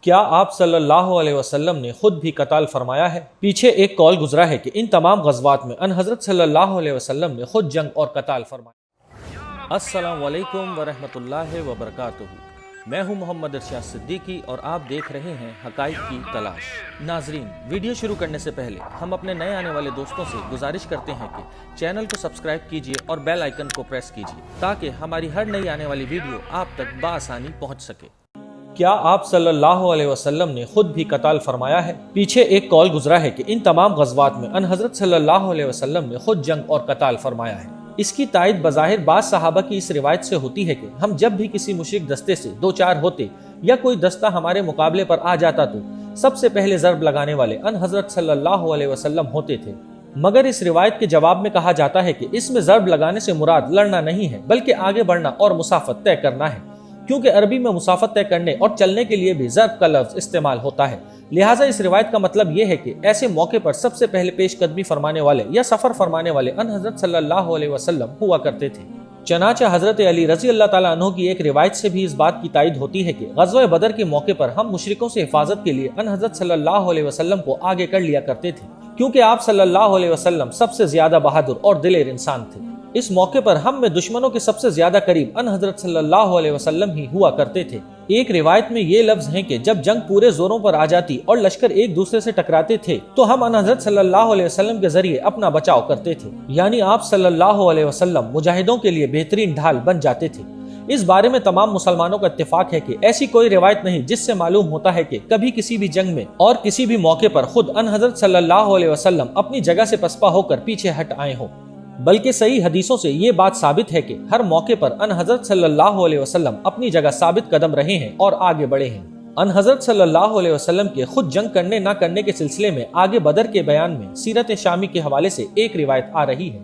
کیا آپ صلی اللہ علیہ وسلم نے خود بھی قتال فرمایا ہے؟ پیچھے ایک قول گزرا ہے کہ ان تمام غزوات میں ان حضرت صلی اللہ علیہ وسلم نے خود جنگ اور قتال فرمایا۔ السلام علیکم ورحمۃ اللہ وبرکاتہ۔ میں ہوں محمد ارشاد صدیقی اور آپ دیکھ رہے ہیں حقائق کی تلاش۔ ناظرین، ویڈیو شروع کرنے سے پہلے ہم اپنے نئے آنے والے دوستوں سے گزارش کرتے ہیں کہ چینل کو سبسکرائب کیجیے اور بیل آئیکن کو پریس کیجیے تاکہ ہماری ہر نئی آنے والی ویڈیو آپ تک بآسانی پہنچ سکے۔ کیا آپ صلی اللہ علیہ وسلم نے خود بھی قتال فرمایا ہے؟ پیچھے ایک قول گزرا ہے کہ ان تمام غزوات میں ان حضرت صلی اللہ علیہ وسلم نے خود جنگ اور قتال فرمایا ہے۔ اس کی تائید بظاہر بعض صحابہ کی اس روایت سے ہوتی ہے کہ ہم جب بھی کسی مشرک دستے سے دو چار ہوتے یا کوئی دستہ ہمارے مقابلے پر آ جاتا تو سب سے پہلے ضرب لگانے والے ان حضرت صلی اللہ علیہ وسلم ہوتے تھے، مگر اس روایت کے جواب میں کہا جاتا ہے کہ اس میں ضرب لگانے سے مراد لڑنا نہیں ہے بلکہ آگے بڑھنا اور مسافت طے کرنا ہے، کیونکہ عربی میں مسافت طے کرنے اور چلنے کے لیے بھی ضرب کا لفظ استعمال ہوتا ہے۔ لہٰذا اس روایت کا مطلب یہ ہے کہ ایسے موقع پر سب سے پہلے پیش قدمی فرمانے والے یا سفر فرمانے والے ان حضرت صلی اللہ علیہ وسلم ہوا کرتے تھے۔ چنانچہ حضرت علی رضی اللہ تعالیٰ عنہ کی ایک روایت سے بھی اس بات کی تائید ہوتی ہے کہ غزوہ بدر کے موقع پر ہم مشرکوں سے حفاظت کے لیے ان حضرت صلی اللہ علیہ وسلم کو آگے کر لیا کرتے تھے، کیونکہ آپ صلی اللہ علیہ وسلم سب سے زیادہ بہادر اور دلیر انسان تھے۔ اس موقع پر ہم میں دشمنوں کے سب سے زیادہ قریب ان حضرت صلی اللہ علیہ وسلم ہی ہوا کرتے تھے۔ ایک روایت میں یہ لفظ ہیں کہ جب جنگ پورے زوروں پر آ جاتی اور لشکر ایک دوسرے سے ٹکراتے تھے تو ہم ان حضرت صلی اللہ علیہ وسلم کے ذریعے اپنا بچاؤ کرتے تھے، یعنی آپ صلی اللہ علیہ وسلم مجاہدوں کے لیے بہترین ڈھال بن جاتے تھے۔ اس بارے میں تمام مسلمانوں کا اتفاق ہے کہ ایسی کوئی روایت نہیں جس سے معلوم ہوتا ہے کہ کبھی کسی بھی جنگ میں اور کسی بھی موقع پر خود ان حضرت صلی اللہ علیہ وسلم اپنی جگہ سے پسپا ہو کر پیچھے ہٹ آئے ہوں، بلکہ صحیح حدیثوں سے یہ بات ثابت ہے کہ ہر موقع پر ان حضرت صلی اللہ علیہ وسلم اپنی جگہ ثابت قدم رہے ہیں اور آگے بڑھے ہیں۔ ان حضرت صلی اللہ علیہ وسلم کے خود جنگ کرنے نہ کرنے کے سلسلے میں آگے بدر کے بیان میں سیرت شامی کے حوالے سے ایک روایت آ رہی ہے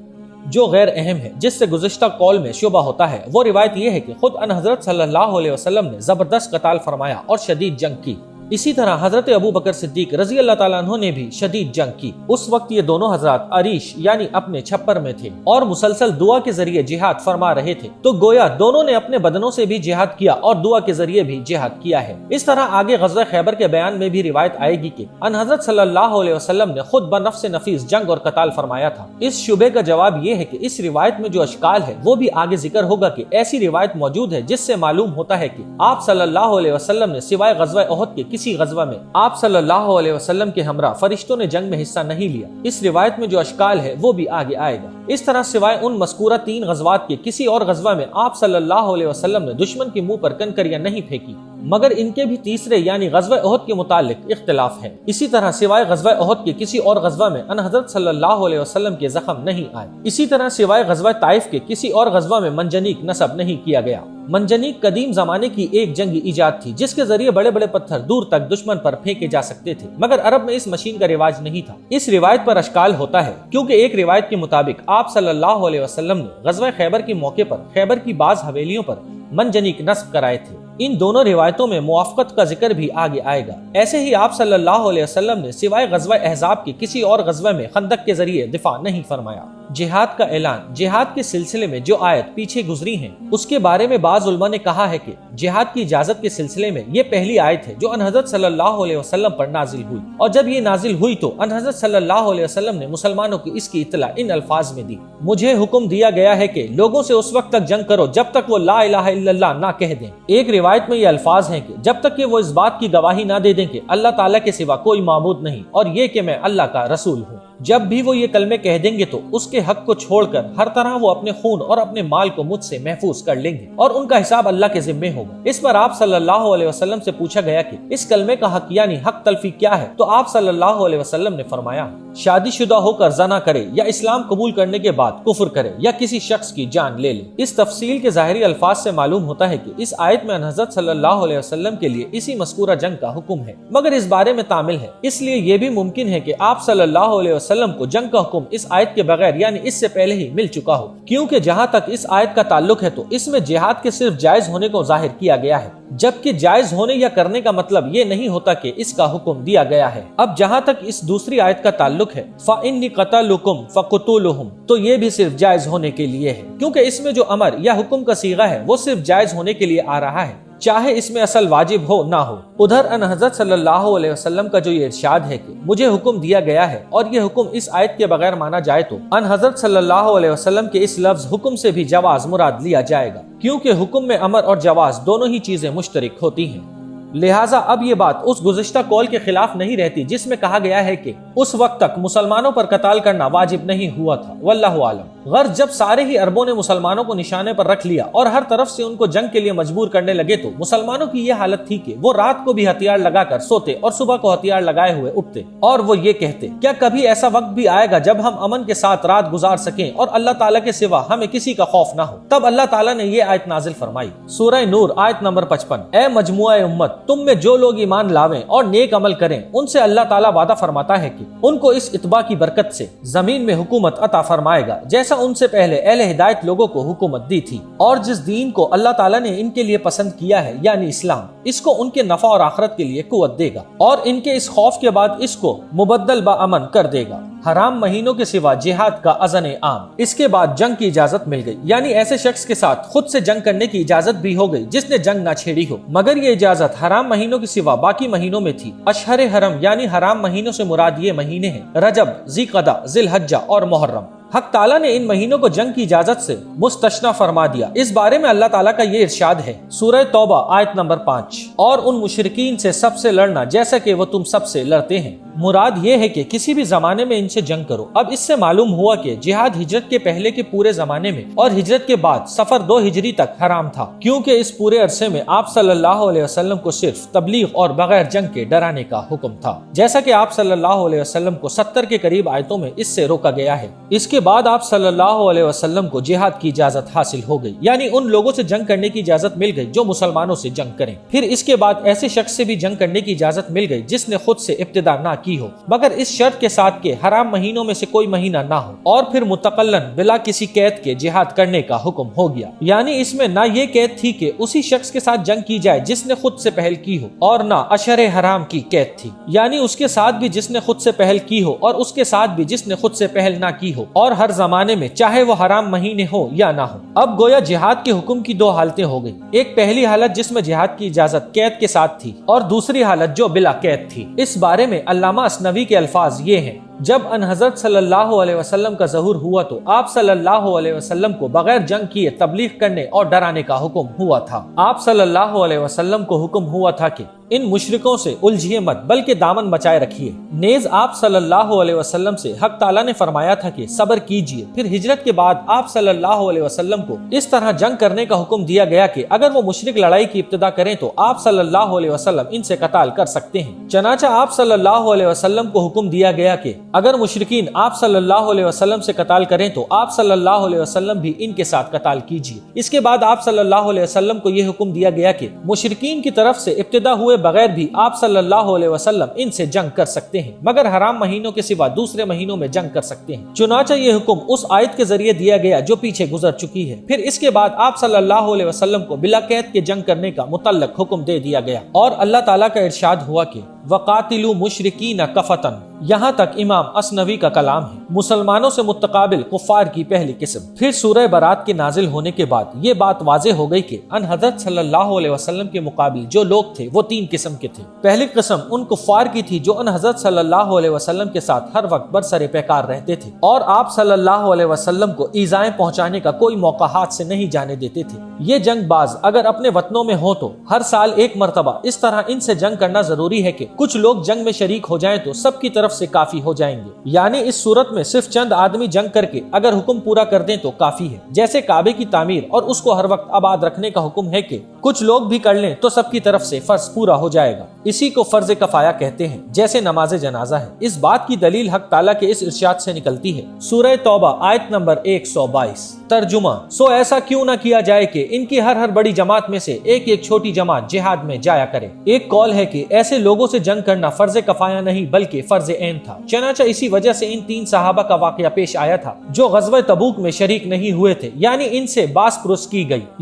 جو غیر اہم ہے، جس سے گزشتہ قول میں شبہ ہوتا ہے۔ وہ روایت یہ ہے کہ خود ان حضرت صلی اللہ علیہ وسلم نے زبردست قتال فرمایا اور شدید جنگ کی۔ اسی طرح حضرت ابو بکر صدیق رضی اللہ تعالیٰ عنہ نے بھی شدید جنگ کی۔ اس وقت یہ دونوں حضرات عریش یعنی اپنے چھپر میں تھے اور مسلسل دعا کے ذریعے جہاد فرما رہے تھے، تو گویا دونوں نے اپنے بدنوں سے بھی جہاد کیا اور دعا کے ذریعے بھی جہاد کیا ہے۔ اس طرح آگے غزوہ خیبر کے بیان میں بھی روایت آئے گی کہ ان حضرت صلی اللہ علیہ وسلم نے خود بنفس نفیس جنگ اور قتال فرمایا تھا۔ اس شبے کا جواب یہ ہے کہ اس روایت میں جو اشکال ہے وہ بھی آگے ذکر ہوگا کہ ایسی روایت موجود ہے جس سے معلوم ہوتا ہے کہ آپ صلی اللہ علیہ وسلم نے سوائے غزوہ احد کے کسی غزوہ میں آپ صلی اللہ علیہ وسلم کے ہمراہ فرشتوں نے جنگ میں حصہ نہیں لیا۔ اس روایت میں جو اشکال ہے وہ بھی آگے آئے گا۔ اس طرح سوائے ان مذکورہ 3 غزوات کے کسی اور غزوہ میں آپ صلی اللہ علیہ وسلم نے دشمن کے منہ پر کنکریاں نہیں پھینکی، مگر ان کے بھی تیسرے یعنی غزوہ احد کے متعلق اختلاف ہے۔ اسی طرح سوائے غزوہ احد کے کسی اور غزوہ میں ان حضرت صلی اللہ علیہ وسلم کے زخم نہیں آئے۔ اسی طرح سوائے غزوہ طائف کے کسی اور غزوہ میں منجنیق نصب نہیں کیا گیا۔ منجنیق قدیم زمانے کی ایک جنگی ایجاد تھی جس کے ذریعے بڑے بڑے پتھر دور تک دشمن پر پھینکے جا سکتے تھے، مگر عرب میں اس مشین کا رواج نہیں تھا۔ اس روایت پر اشکال ہوتا ہے کیونکہ ایک روایت کے مطابق آپ صلی اللہ علیہ وسلم نے غزوہ خیبر کے موقع پر خیبر کی بعض حویلیوں پر منجنیق نصب کرائے تھے۔ ان دونوں روایتوں میں موافقت کا ذکر بھی آگے آئے گا۔ ایسے ہی آپ صلی اللہ علیہ وسلم نے سوائے غزوہ احزاب کے کسی اور غزوہ میں خندق کے ذریعے دفاع نہیں فرمایا۔ جہاد کا اعلان، جہاد کے سلسلے میں جو آیت پیچھے گزری ہیں اس کے بارے میں بعض علماء نے کہا ہے کہ جہاد کی اجازت کے سلسلے میں یہ پہلی آیت ہے جو ان حضرت صلی اللہ علیہ وسلم پر نازل ہوئی، اور جب یہ نازل ہوئی تو ان حضرت صلی اللہ علیہ وسلم نے مسلمانوں کی اس کی اطلاع ان الفاظ میں دی: مجھے حکم دیا گیا ہے کہ لوگوں سے اس وقت تک جنگ کرو جب تک وہ لا الہ الا اللہ نہ کہہ دیں۔ ایک روایت میں یہ الفاظ ہیں کہ جب تک کہ وہ اس بات کی گواہی نہ دے دیں کہ اللہ تعالیٰ کے سوا کوئی معبود نہیں اور یہ کہ میں اللہ کا رسول ہوں۔ جب بھی وہ یہ کلمے کہہ دیں گے تو اس کے حق کو چھوڑ کر ہر طرح وہ اپنے خون اور اپنے مال کو مجھ سے محفوظ کر لیں گے اور ان کا حساب اللہ کے ذمے ہوگا۔ اس پر آپ صلی اللہ علیہ وسلم سے پوچھا گیا کہ اس کلمے کا حق یعنی حق تلفی کیا ہے، تو آپ صلی اللہ علیہ وسلم نے فرمایا: شادی شدہ ہو کر زنا کرے یا اسلام قبول کرنے کے بعد کفر کرے یا کسی شخص کی جان لے لے۔ اس تفصیل کے ظاہری الفاظ سے معلوم ہوتا ہے کہ اس آیت میں حضرت صلی اللہ علیہ وسلم کے لیے اسی مذکورہ جنگ کا حکم ہے، مگر اس بارے میں تعمیل ہے۔ اس لیے یہ بھی ممکن ہے کہ آپ صلی اللہ علیہ وسلم کو جنگ کا حکم اس آیت کے بغیر یعنی اس سے پہلے ہی مل چکا ہو، کیونکہ جہاں تک اس آیت کا تعلق ہے تو اس میں جہاد کے صرف جائز ہونے کو ظاہر کیا گیا ہے، جبکہ جائز ہونے یا کرنے کا مطلب یہ نہیں ہوتا کہ اس کا حکم دیا گیا ہے۔ اب جہاں تک اس دوسری آیت کا تعلق ہے فَإِنِّ قَتَلُكُمْ فَقُتُولُهُمْ، تو یہ بھی صرف جائز ہونے کے لیے ہے، کیونکہ اس میں جو امر یا حکم کا صیغہ ہے وہ صرف جائز ہونے کے لیے آ رہا ہے۔ چاہے اس میں اصل واجب ہو نہ ہو۔ ادھر ان حضرت صلی اللہ علیہ وسلم کا جو یہ ارشاد ہے کہ مجھے حکم دیا گیا ہے، اور یہ حکم اس آیت کے بغیر مانا جائے تو ان حضرت صلی اللہ علیہ وسلم کے اس لفظ حکم سے بھی جواز مراد لیا جائے گا، کیونکہ حکم میں امر اور جواز دونوں ہی چیزیں مشترک ہوتی ہیں۔ لہٰذا اب یہ بات اس گزشتہ قول کے خلاف نہیں رہتی جس میں کہا گیا ہے کہ اس وقت تک مسلمانوں پر قتال کرنا واجب نہیں ہوا تھا، واللہ عالم۔ غرض جب سارے ہی عربوں نے مسلمانوں کو نشانے پر رکھ لیا اور ہر طرف سے ان کو جنگ کے لیے مجبور کرنے لگے تو مسلمانوں کی یہ حالت تھی کہ وہ رات کو بھی ہتھیار لگا کر سوتے اور صبح کو ہتھیار لگائے ہوئے اٹھتے، اور وہ یہ کہتے کیا کبھی ایسا وقت بھی آئے گا جب ہم امن کے ساتھ رات گزار سکیں اور اللہ تعالیٰ کے سوا ہمیں کسی کا خوف نہ ہو۔ تب اللہ تعالیٰ نے یہ آیت نازل فرمائی، سورہ نور آیت نمبر 55، اے مجموعہ امت، تم میں جو لوگ ایمان لاویں اور نیک عمل کریں ان سے اللہ تعالیٰ وعدہ فرماتا ہے کہ ان کو اس اتباع کی برکت سے زمین میں حکومت عطا فرمائے گا جیسا ان سے پہلے اہل ہدایت لوگوں کو حکومت دی تھی، اور جس دین کو اللہ تعالیٰ نے ان کے لیے پسند کیا ہے یعنی اسلام، اس کو ان کے نفع اور آخرت کے لیے قوت دے گا، اور ان کے اس خوف کے بعد اس کو مبدل با امن کر دے گا۔ حرام مہینوں کے سوا جہاد کا اذن عام، اس کے بعد جنگ کی اجازت مل گئی، یعنی ایسے شخص کے ساتھ خود سے جنگ کرنے کی اجازت بھی ہو گئی جس نے جنگ نہ چھیڑی ہو، مگر یہ اجازت حرام مہینوں کے سوا باقی مہینوں میں تھی۔ اشہر حرم یعنی حرام مہینوں سے مراد یہ مہینے ہیں رجب، ذی قعدہ، ذی الحجہ اور محرم۔ حق تعالیٰ نے ان مہینوں کو جنگ کی اجازت سے مستثنی فرما دیا۔ اس بارے میں اللہ تعالیٰ کا یہ ارشاد ہے، سورہ توبہ آیت نمبر 5، اور ان مشرکین سے سب سے لڑنا جیسا کہ وہ تم سب سے لڑتے ہیں۔ مراد یہ ہے کہ کسی بھی زمانے میں ان سے جنگ کرو۔ اب اس سے معلوم ہوا کہ جہاد ہجرت کے پہلے کے پورے زمانے میں اور ہجرت کے بعد سفر 2 ہجری تک حرام تھا، کیونکہ اس پورے عرصے میں آپ صلی اللہ علیہ وسلم کو صرف تبلیغ اور بغیر جنگ کے ڈرانے کا حکم تھا، جیسا کہ آپ صلی اللہ علیہ وسلم کو 70 کے قریب آیتوں میں اس سے روکا گیا ہے۔ اس کے بعد آپ صلی اللہ علیہ وسلم کو جہاد کی اجازت حاصل ہو گئی، یعنی ان لوگوں سے جنگ کرنے کی اجازت مل گئی جو مسلمانوں سے جنگ کریں۔ پھر اس کے بعد ایسے شخص سے بھی جنگ کرنے کی اجازت مل گئی جس نے خود سے ابتدا نہ کی ہو، مگر اس شرط کے ساتھ کہ حرام مہینوں میں سے کوئی مہینہ نہ ہو، اور پھر متقلن بلا کسی قید کے جہاد کرنے کا حکم ہو گیا، یعنی اس میں نہ یہ قید تھی کہ اسی شخص کے ساتھ جنگ کی جائے جس نے خود سے پہل کی ہو، اور نہ اشہر حرام کی قید تھی، یعنی اس کے ساتھ بھی جس نے خود سے پہل کی ہو اور اس کے ساتھ بھی جس نے خود سے پہل نہ کی ہو، اور ہر زمانے میں چاہے وہ حرام مہینے ہو یا نہ ہو۔ اب گویا جہاد کے حکم کی 2 حالتیں ہو گئی، ایک پہلی حالت جس میں جہاد کی اجازت قید کے ساتھ تھی، اور دوسری حالت جو بلا قید تھی۔ اس بارے میں علامہ اثنوی کے الفاظ یہ ہیں، جب ان حضرت صلی اللہ علیہ وسلم کا ظہور ہوا تو آپ صلی اللہ علیہ وسلم کو بغیر جنگ کیے تبلیغ کرنے اور ڈرانے کا حکم ہوا تھا۔ آپ صلی اللہ علیہ وسلم کو حکم ہوا تھا کہ ان مشرکوں سے الجھیے مت بلکہ دامن بچائے رکھیے۔ نیز آپ صلی اللہ علیہ وسلم سے حق تعالیٰ نے فرمایا تھا کہ صبر کیجیے۔ پھر ہجرت کے بعد آپ صلی اللہ علیہ وسلم کو اس طرح جنگ کرنے کا حکم دیا گیا کہ اگر وہ مشرک لڑائی کی ابتدا کریں تو آپ صلی اللہ علیہ وسلم ان سے قتال کر سکتے ہیں۔ چنانچہ آپ صلی اللہ علیہ وسلم کو حکم دیا گیا کہ اگر مشرکین آپ صلی اللہ علیہ وسلم سے قتال کریں تو آپ صلی اللہ علیہ وسلم بھی ان کے ساتھ قتال کیجیے۔ اس کے بعد آپ صلی اللہ علیہ وسلم کو یہ حکم دیا گیا کہ مشرکین کی طرف سے ابتدا ہوئے بغیر بھی آپ صلی اللہ علیہ وسلم ان سے جنگ کر سکتے ہیں، مگر حرام مہینوں کے سوا دوسرے مہینوں میں جنگ کر سکتے ہیں۔ چنانچہ یہ حکم اس آیت کے ذریعے دیا گیا جو پیچھے گزر چکی ہے۔ پھر اس کے بعد آپ صلی اللہ علیہ وسلم کو بلا قید کے جنگ کرنے کا متعلق حکم دے دیا گیا، اور اللہ تعالیٰ کا ارشاد ہوا کہ وَقَاتِلُوا مُشْرِكِينَ كَفَةً۔ یہاں تک امام اثنوی کا کلام ہے۔ مسلمانوں سے متقابل کفار کی پہلی قسم۔ پھر سورہ برات کے نازل ہونے کے بعد یہ بات واضح ہو گئی کہ ان حضرت صلی اللہ علیہ وسلم کے مقابل جو لوگ تھے وہ 3 قسم کے تھے۔ پہلی قسم ان کفار کی تھی جو ان حضرت صلی اللہ علیہ وسلم کے ساتھ ہر وقت برسر پیکار رہتے تھے اور آپ صلی اللہ علیہ وسلم کو ایذائیں پہنچانے کا کوئی موقع ہاتھ سے نہیں جانے دیتے تھے۔ یہ جنگ باز اگر اپنے وطنوں میں ہو تو ہر سال 1 مرتبہ اس طرح ان سے جنگ کرنا ضروری ہے کہ کچھ لوگ جنگ میں شریک ہو جائیں تو سب کی طرف سے کافی ہو جائیں گے، یعنی اس صورت میں صرف چند آدمی جنگ کر کے اگر حکم پورا کر دیں تو کافی ہے۔ جیسے کعبے کی تعمیر اور اس کو ہر وقت آباد رکھنے کا حکم ہے کہ کچھ لوگ بھی کر لیں تو سب کی طرف سے فرض پورا ہو جائے گا، اسی کو فرض کفایہ کہتے ہیں، جیسے نماز جنازہ ہے۔ اس بات کی دلیل حق تعالیٰ کے اس ارشاد سے نکلتی ہے، سورہ توبہ آیت نمبر 122۔ ترجمہ، سو ایسا کیوں نہ کیا جائے کہ ان کی ہر بڑی جماعت میں سے ایک ایک چھوٹی جماعت جہاد میں جایا کرے۔ ایک قول ہے کہ ایسے لوگوں سے جنگ کرنا فرض کفایہ نہیں بلکہ فرض عین تھا، چنانچہ اسی وجہ سے ان 3 صحابہ کا واقعہ پیش آیا تھا جو غزوہ تبوک میں شریک نہیں ہوئے تھے، یعنی ان سے باس پرس کی گئی۔